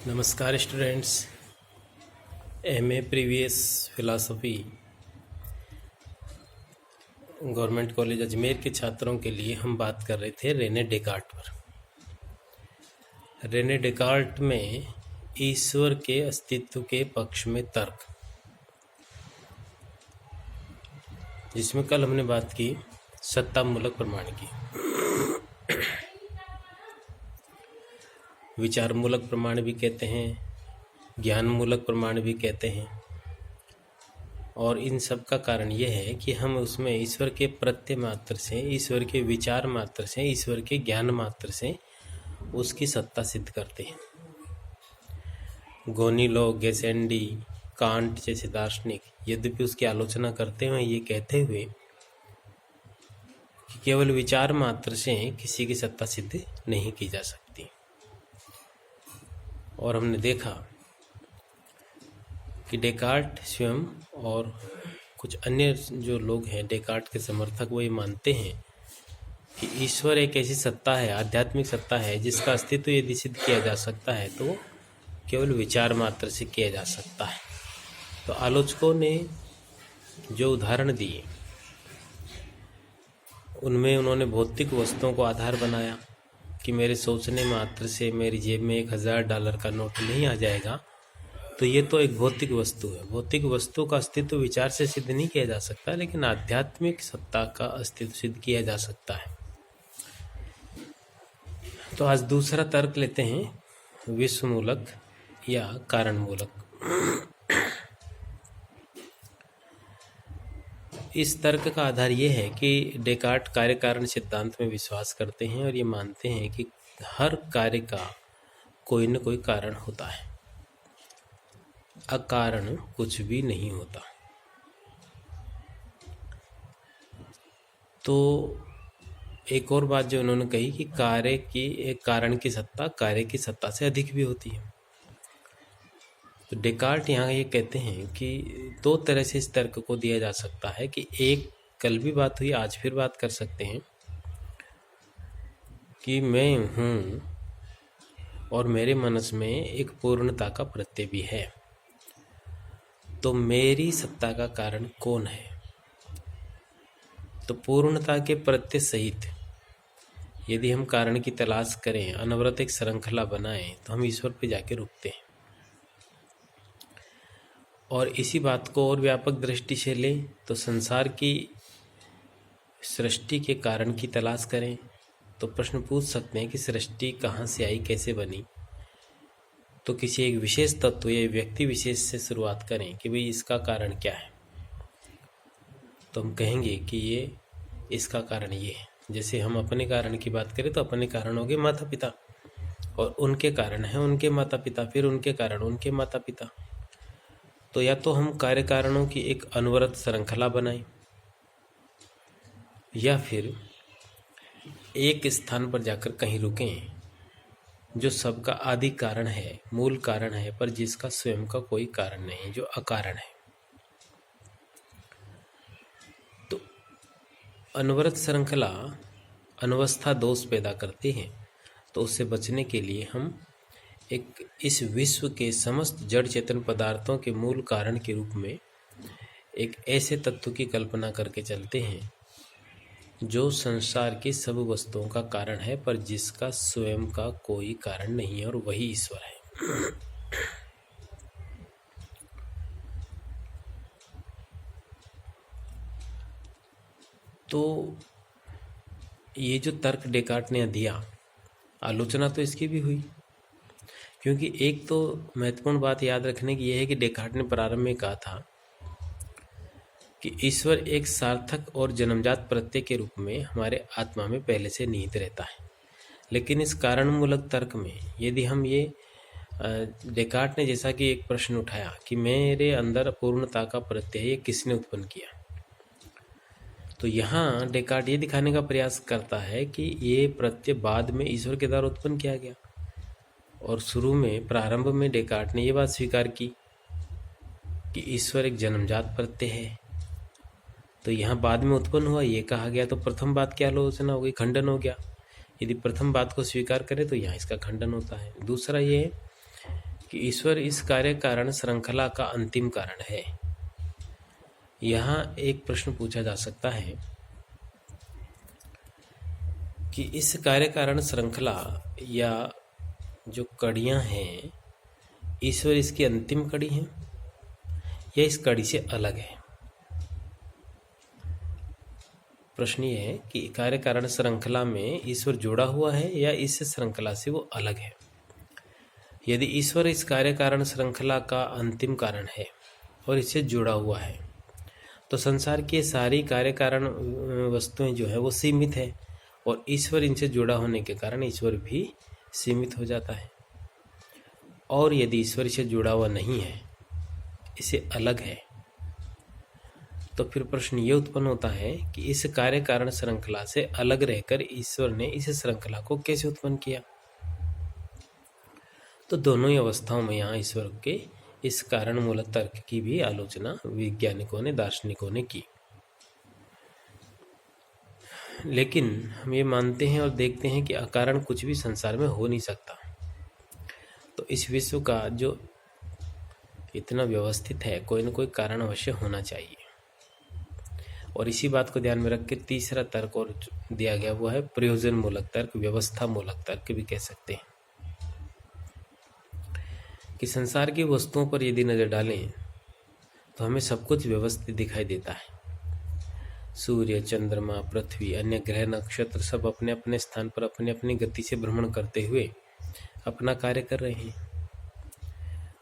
नमस्कार students. MA previous philosophy government college Ajmer के छात्रों के लिए हम बात कर रहे थे रेने डेकार्ट पर। रेने डेकार्ट में ईश्वर के अस्तित्व के पक्ष में तर्क, जिसमें कल हमने बात की सत्तामूलक प्रमाण की। विचारमूलक प्रमाण भी कहते हैं, ज्ञानमूलक प्रमाण भी कहते हैं। और इन सब का कारण यह है कि हम उसमें ईश्वर के प्रत्यय मात्र से, ईश्वर के विचार मात्र से, ईश्वर के ज्ञान मात्र से उसकी सत्ता सिद्ध करते हैं। गोनीलोग, गैसेंडी, कांट जैसे दार्शनिक यद्यपि उसकी आलोचना करते हुए ये कहते हुए कि केवल विचार मात्र से किसी की सत्ता सिद्ध नहीं की जा सकती। और हमने देखा कि डेकार्ट स्वयं और कुछ अन्य जो लोग हैं डेकार्ट के समर्थक, वो ये मानते हैं कि ईश्वर एक ऐसी सत्ता है, आध्यात्मिक सत्ता है, जिसका अस्तित्व यदि सिद्ध किया जा सकता है तो केवल विचार मात्र से किया जा सकता है। तो आलोचकों ने जो उदाहरण दिए उनमें उन्होंने भौतिक वस्तुओं को आधार बनाया कि मेरे सोचने मात्र से मेरी जेब में $1000 का नोट नहीं आ जाएगा, तो ये तो एक भौतिक वस्तु है। भौतिक वस्तु का अस्तित्व विचार से सिद्ध नहीं किया जा सकता, लेकिन आध्यात्मिक सत्ता का अस्तित्व सिद्ध किया जा सकता है। तो आज दूसरा तर्क लेते हैं, विश्वमूलक या कारणमूलक। इस तर्क का आधार ये है कि डेकार्ट कार्य कारण सिद्धांत में विश्वास करते हैं और ये मानते हैं कि हर कार्य का कोई न कोई कारण होता है, अकारण कुछ भी नहीं होता। तो एक और बात जो उन्होंने कही कि कार्य की एक कारण की सत्ता कार्य की सत्ता से अधिक भी होती है। तो डेकार्ट यहाँ ये कहते हैं कि दो तरह से इस तर्क को दिया जा सकता है कि एक, कल भी बात हुई, आज फिर बात कर सकते हैं कि मैं हूँ और मेरे मनस में एक पूर्णता का प्रत्यय भी है, तो मेरी सत्ता का कारण कौन है? तो पूर्णता के प्रत्यय सहित यदि हम कारण की तलाश करें, अनवरत एक श्रृंखला बनाएं, तो हम ईश्वर पे जाके रुकते हैं। और इसी बात को और व्यापक दृष्टि से लें तो संसार की सृष्टि के कारण की तलाश करें तो प्रश्न पूछ सकते हैं कि सृष्टि कहाँ से आई, कैसे बनी। तो किसी एक विशेष तत्व या व्यक्ति विशेष से शुरुआत करें कि भाई इसका कारण क्या है, तो हम कहेंगे कि ये इसका कारण ये है। जैसे हम अपने कारण की बात करें तो अपने कारण हो गए माता पिता, और उनके कारण हैं उनके माता पिता, फिर उनके कारण उनके माता पिता। तो या तो हम कार्य कारणों की एक अनवरत श्रृंखला बनाएं, या फिर एक स्थान पर जाकर कहीं रुकें जो सबका आदि कारण है, मूल कारण है, पर जिसका स्वयं का कोई कारण नहीं, जो अकारण है। तो अनवरत श्रृंखला अनवस्था दोष पैदा करती है। तो उससे बचने के लिए हम एक इस विश्व के समस्त जड़ चेतन पदार्थों के मूल कारण के रूप में एक ऐसे तत्व की कल्पना करके चलते हैं जो संसार की सब वस्तुओं का कारण है, पर जिसका स्वयं का कोई कारण नहीं है, और वही ईश्वर है। तो ये जो तर्क डेकार्ट ने दिया, आलोचना तो इसकी भी हुई, क्योंकि एक तो महत्वपूर्ण बात याद रखने की यह है कि डेकार्ट ने प्रारंभ में कहा था कि ईश्वर एक सार्थक और जन्मजात प्रत्यय के रूप में हमारे आत्मा में पहले से निहित रहता है। लेकिन इस कारणमूलक तर्क में यदि हम ये डेकार्ट ने जैसा कि एक प्रश्न उठाया कि मेरे अंदर पूर्णता का प्रत्यय ये किसने उत्पन्न किया, तो यहाँ डेकार्ट ये दिखाने का प्रयास करता है कि ये प्रत्यय बाद में ईश्वर के द्वारा उत्पन्न किया गया। और शुरू में प्रारंभ में डेकार्ट ने ये बात स्वीकार की कि ईश्वर एक जन्मजात प्रत्यय है, तो यहाँ बाद में उत्पन्न हुआ ये कहा गया, तो प्रथम बात की आलोचना हो गई, खंडन हो गया। यदि प्रथम बात को स्वीकार करें तो यहाँ इसका खंडन होता है। दूसरा ये कि ईश्वर इस कार्य कारण श्रृंखला का अंतिम कारण है। यहाँ एक प्रश्न पूछा जा सकता है कि इस कार्य कारण श्रृंखला या जो कड़ियाँ हैं, ईश्वर इसकी अंतिम कड़ी है या इस कड़ी से अलग है। प्रश्न ये है कि कार्य कारण श्रृंखला में ईश्वर जुड़ा हुआ है या इस श्रृंखला से वो अलग है। यदि ईश्वर इस कार्य कारण श्रृंखला का अंतिम कारण है और इससे जुड़ा हुआ है, तो संसार की सारी कार्य कारण वस्तुएं जो है वो सीमित है, और ईश्वर इनसे जुड़ा होने के कारण ईश्वर भी सीमित हो जाता है। और यदि ईश्वर से जुड़ा हुआ नहीं है, इसे अलग है, तो फिर प्रश्न ये उत्पन्न होता है कि इस कार्य कारण श्रृंखला से अलग रहकर ईश्वर ने इस श्रृंखला को कैसे उत्पन्न किया। तो दोनों ही अवस्थाओं में यहाँ ईश्वर के इस कारण मूलक तर्क की भी आलोचना वैज्ञानिकों ने, दार्शनिकों ने की। लेकिन हम ये मानते हैं और देखते हैं कि अकारण कुछ भी संसार में हो नहीं सकता। तो इस विश्व का जो इतना व्यवस्थित है, कोई न कोई कारण अवश्य होना चाहिए। और इसी बात को ध्यान में रख के तीसरा तर्क और दिया गया वो है प्रयोजन मूलक तर्क, व्यवस्था मूलक तर्क भी कह सकते हैं। कि संसार की वस्तुओं पर यदि नजर डालें तो हमें सब कुछ व्यवस्थित दिखाई देता है। सूर्य, चंद्रमा, पृथ्वी, अन्य ग्रह, नक्षत्र सब अपने अपने स्थान पर अपनी अपनी गति से भ्रमण करते हुए अपना कार्य कर रहे हैं।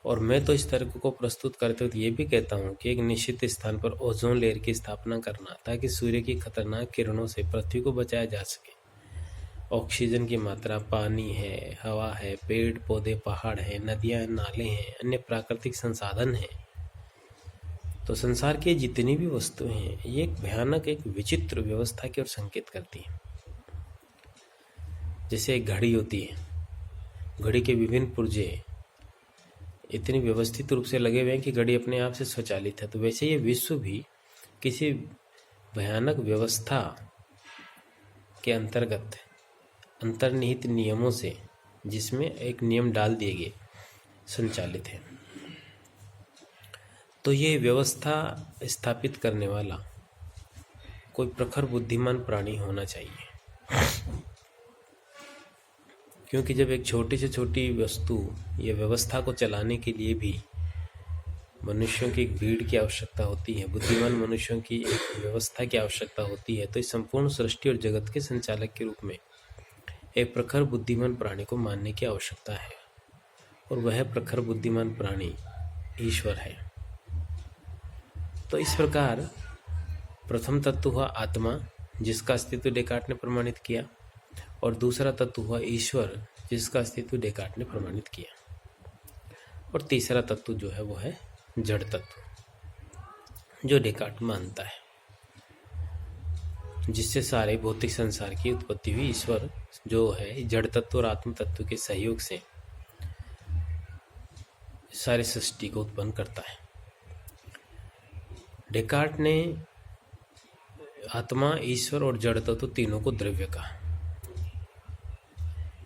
और मैं तो इस तर्क को प्रस्तुत करते हुए ये भी कहता हूँ कि एक निश्चित स्थान पर ओजोन लेयर की स्थापना करना, ताकि सूर्य की खतरनाक किरणों से पृथ्वी को बचाया जा सके। ऑक्सीजन की मात्रा, पानी है, हवा है, पेड़ पौधे, पहाड़ है, नदियाँ, नाले हैं, अन्य प्राकृतिक संसाधन हैं। तो संसार के जितनी भी वस्तुएं हैं, ये एक भयानक, एक विचित्र व्यवस्था की ओर संकेत करती हैं। जैसे एक घड़ी होती है, घड़ी के विभिन्न पुर्जे इतनी व्यवस्थित रूप से लगे हुए हैं कि घड़ी अपने आप से स्वचालित है। तो वैसे ये विश्व भी किसी भयानक व्यवस्था के अंतर्गत अंतर्निहित नियमों से, जिसमें एक नियम डाल दिए गए, संचालित है। तो ये व्यवस्था स्थापित करने वाला कोई प्रखर बुद्धिमान प्राणी होना चाहिए। क्योंकि जब एक छोटी से छोटी वस्तु या व्यवस्था को चलाने के लिए भी मनुष्यों की एक भीड़ की आवश्यकता होती है, बुद्धिमान मनुष्यों की एक व्यवस्था की आवश्यकता होती है, तो इस संपूर्ण सृष्टि और जगत के संचालक के रूप में एक प्रखर बुद्धिमान प्राणी को मानने की आवश्यकता है। और वह प्रखर बुद्धिमान प्राणी ईश्वर है। तो इस प्रकार प्रथम तत्व हुआ आत्मा, जिसका अस्तित्व डेकार्ट ने प्रमाणित किया, और दूसरा तत्व हुआ ईश्वर, जिसका अस्तित्व डेकार्ट ने प्रमाणित किया, और तीसरा तत्व जो है वो है जड़ तत्व, जो डेकार्ट मानता है, जिससे सारे भौतिक संसार की उत्पत्ति हुई। ईश्वर जो है जड़ तत्व और आत्म तत्व के सहयोग से सारी सृष्टि को उत्पन्न करता है। डेकार्ट ने आत्मा, ईश्वर और जड़ तत्व तीनों को द्रव्य कहा।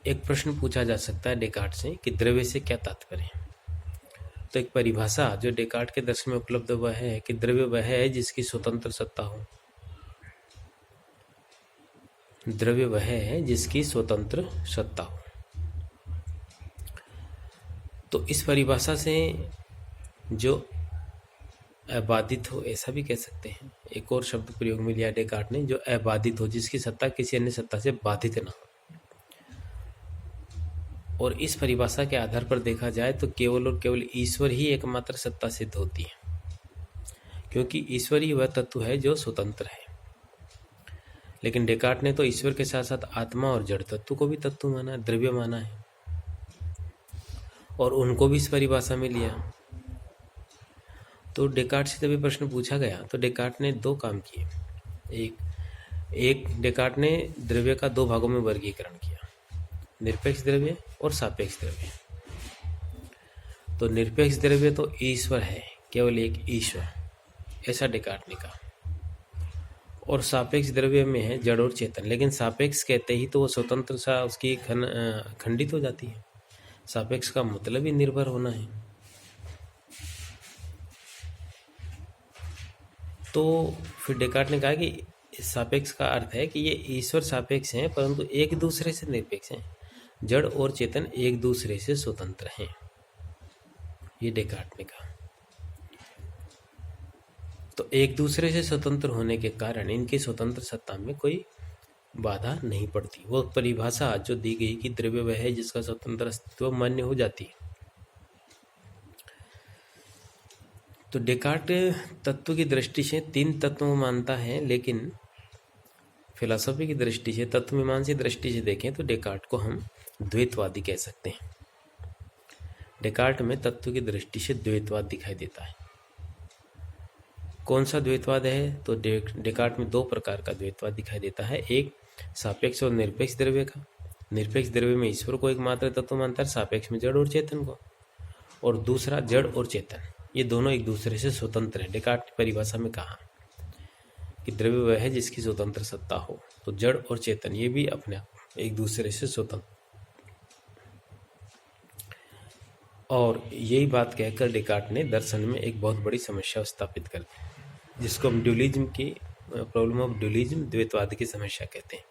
एक प्रश्न पूछा जा सकता है डेकार्ट से कि द्रव्य से क्या तात्पर्य है। तो एक परिभाषा जो डेकार्ट के दर्शन में उपलब्ध वह है कि द्रव्य वह है जिसकी स्वतंत्र सत्ता हो। द्रव्य वह है जिसकी स्वतंत्र सत्ता हो। तो इस परिभाषा से जो अबाधित हो, ऐसा भी कह सकते हैं। एक और शब्द प्रयोग में लिया डेकार्ट ने, जो अबाधित हो, जिसकी सत्ता किसी अन्य सत्ता से बाधित ना हो। और इस परिभाषा के आधार पर देखा जाए तो केवल और केवल ईश्वर ही एकमात्र सत्ता सिद्ध होती है, क्योंकि ईश्वर ही वह तत्व है जो स्वतंत्र है। लेकिन डेकार्ट ने तो ईश्वर के साथ साथ आत्मा और जड़ तत्व को भी तत्व माना, द्रव्य माना है, और उनको भी इस परिभाषा में लिया। तो डेकार्ट से जब प्रश्न पूछा गया तो डेकार्ट ने दो काम किए। एक डेकार्ट ने द्रव्य का दो भागों में वर्गीकरण किया, निरपेक्ष द्रव्य और सापेक्ष द्रव्य। तो निरपेक्ष द्रव्य तो ईश्वर है, केवल एक ईश्वर, ऐसा डेकार्ट ने कहा। और सापेक्ष द्रव्य में है जड़ और चेतन। लेकिन सापेक्ष कहते ही तो वो स्वतंत्र सा उसकी खंडित हो जाती है। सापेक्ष का मतलब ही निर्भर होना है। तो फिर डेकार्ट ने कहा कि सापेक्ष का अर्थ है कि ये ईश्वर सापेक्ष हैं परंतु एक दूसरे से निरपेक्ष हैं। जड़ और चेतन एक दूसरे से स्वतंत्र हैं, ये डेकार्ट ने कहा। तो एक दूसरे से स्वतंत्र होने के कारण इनकी स्वतंत्र सत्ता में कोई बाधा नहीं पड़ती। वो परिभाषा जो दी गई कि द्रव्य वह है जिसका स्वतंत्र अस्तित्व मान्य हो जाती है। तो डेकार्ट तत्व की दृष्टि से 3 तत्वों को मानता है, लेकिन फिलॉसफी की दृष्टि से, तत्वमीमांसी दृष्टि से देखें तो डेकार्ट को हम द्वैतवादी कह सकते हैं। डेकार्ट में तत्व की दृष्टि से द्वैतवाद दिखाई देता है। कौन सा द्वैतवाद है? तो डेकार्ट में 2 प्रकार का द्वैतवाद दिखाई देता है। एक सापेक्ष और निरपेक्ष द्रव्य का। निरपेक्ष द्रव्य में ईश्वर को एकमात्र तत्व मानता है, सापेक्ष में जड़ और चेतन को। और दूसरा जड़ और चेतन, ये दोनों एक दूसरे से स्वतंत्र है। डेकार्ट की परिभाषा में कहा कि द्रव्य वह है जिसकी स्वतंत्र सत्ता हो, तो जड़ और चेतन ये भी अपने आप एक दूसरे से स्वतंत्र। और यही बात कहकर डेकार्ट ने दर्शन में एक बहुत बड़ी समस्या स्थापित कर दी, जिसको हम ड्यूलिज्म की प्रॉब्लम ऑफ ड्यूलिज्म, द्वैतवाद की समस्या कहते हैं।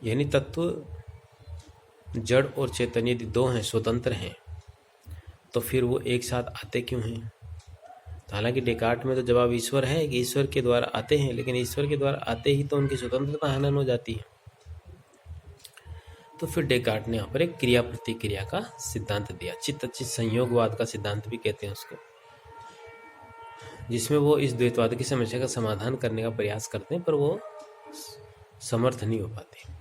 यानी तत्व जड़ और चेतन यदि 2 हैं, स्वतंत्र हैं, तो फिर वो एक साथ आते क्यों हैं? हालांकि डेकार्ट में तो जवाब ईश्वर है कि ईश्वर के द्वारा आते हैं, लेकिन ईश्वर के द्वारा आते ही तो उनकी स्वतंत्रता हनन हो जाती है। तो फिर डेकार्ट ने यहाँ पर एक क्रिया प्रतिक्रिया का सिद्धांत दिया, चित्त चित्त संयोगवाद का सिद्धांत भी कहते हैं उसको, जिसमें वो इस द्वैतवाद की समस्या का समाधान करने का प्रयास करते हैं, पर वो समर्थ नहीं हो पाते।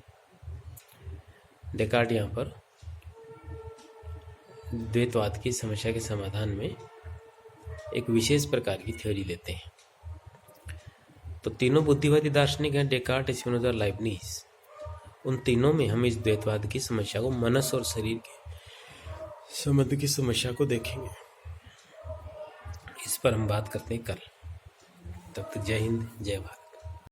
डेकार्ट यहाँ पर द्वैतवाद की समस्या के समाधान में एक विशेष प्रकार की थ्योरी लेते हैं। तो तीनों बुद्धिवादी दार्शनिक हैं, डेकार्ट, स्पिनोजा, लाइबनिज। उन तीनों में हम इस द्वैतवाद की समस्या को मनस और शरीर के संबंध की समस्या को देखेंगे। इस पर हम बात करते हैं कल। तब तक जय हिंद, जय भारत।